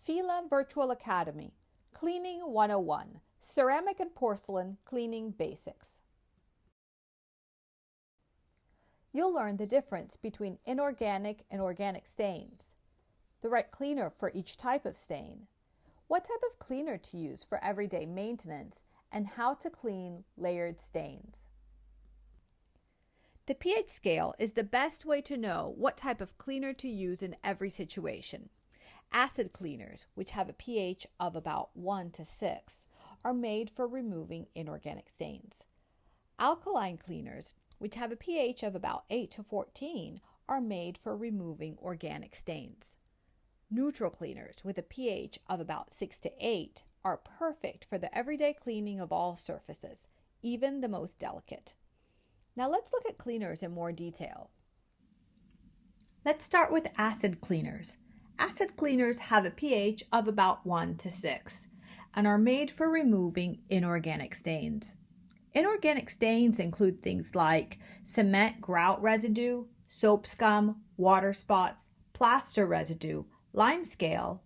Fila Virtual Academy, Cleaning 101, Ceramic and Porcelain Cleaning Basics. You'll learn the difference between inorganic and organic stains, the right cleaner for each type of stain, what type of cleaner to use for everyday maintenance, and how to clean layered stains. The pH scale is the best way to know what type of cleaner to use in every situation. Acid cleaners, which have a pH of about 1 to 6, are made for removing inorganic stains. Alkaline cleaners, which have a pH of about 8 to 14, are made for removing organic stains. Neutral cleaners with a pH of about 6 to 8 are perfect for the everyday cleaning of all surfaces, even the most delicate. Now let's look at cleaners in more detail. Let's start with acid cleaners. Acid cleaners have a pH of about 1 to 6 and are made for removing inorganic stains. Inorganic stains include things like cement grout residue, soap scum, water spots, plaster residue, limescale,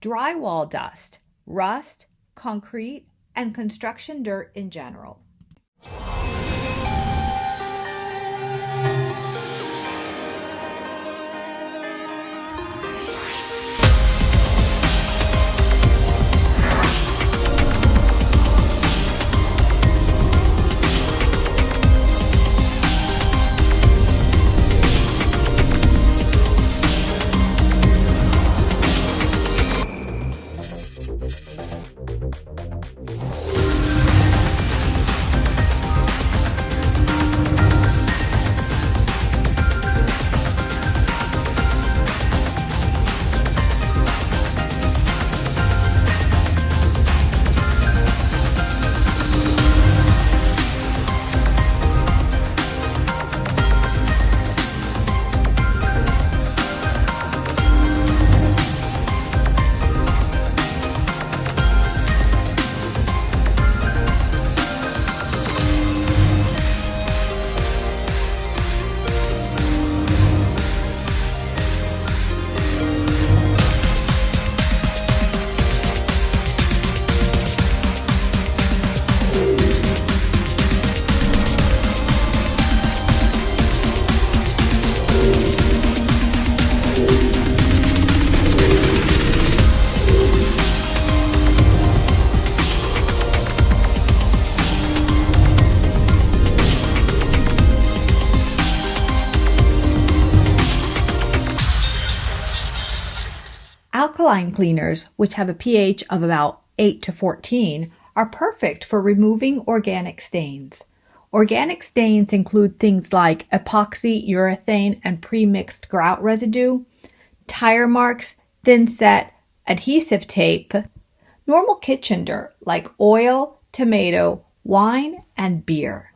drywall dust, rust, concrete, and construction dirt in general. Alkaline cleaners, which have a pH of about 8 to 14, are perfect for removing organic stains. Organic stains include things like epoxy, urethane, and pre-mixed grout residue, tire marks, thin set, adhesive tape, normal kitchen dirt like oil, tomato, wine, and beer.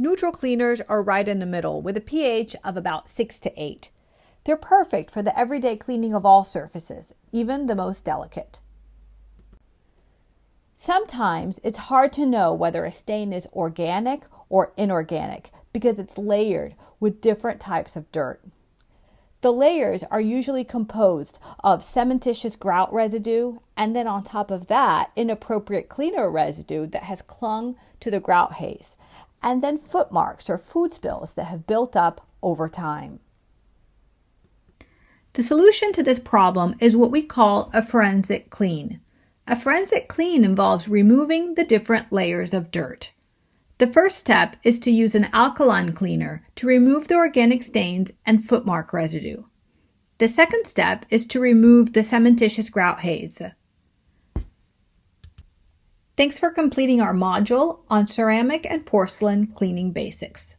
Neutral cleaners are right in the middle with a pH of about 6 to 8. They're perfect for the everyday cleaning of all surfaces, even the most delicate. Sometimes it's hard to know whether a stain is organic or inorganic because it's layered with different types of dirt. The layers are usually composed of cementitious grout residue, and then on top of that, inappropriate cleaner residue that has clung to the grout haze, and then footmarks or food spills that have built up over time. The solution to this problem is what we call a forensic clean. A forensic clean involves removing the different layers of dirt. The first step is to use an alkaline cleaner to remove the organic stains and footmark residue. The second step is to remove the cementitious grout haze. Thanks for completing our module on ceramic and porcelain cleaning basics.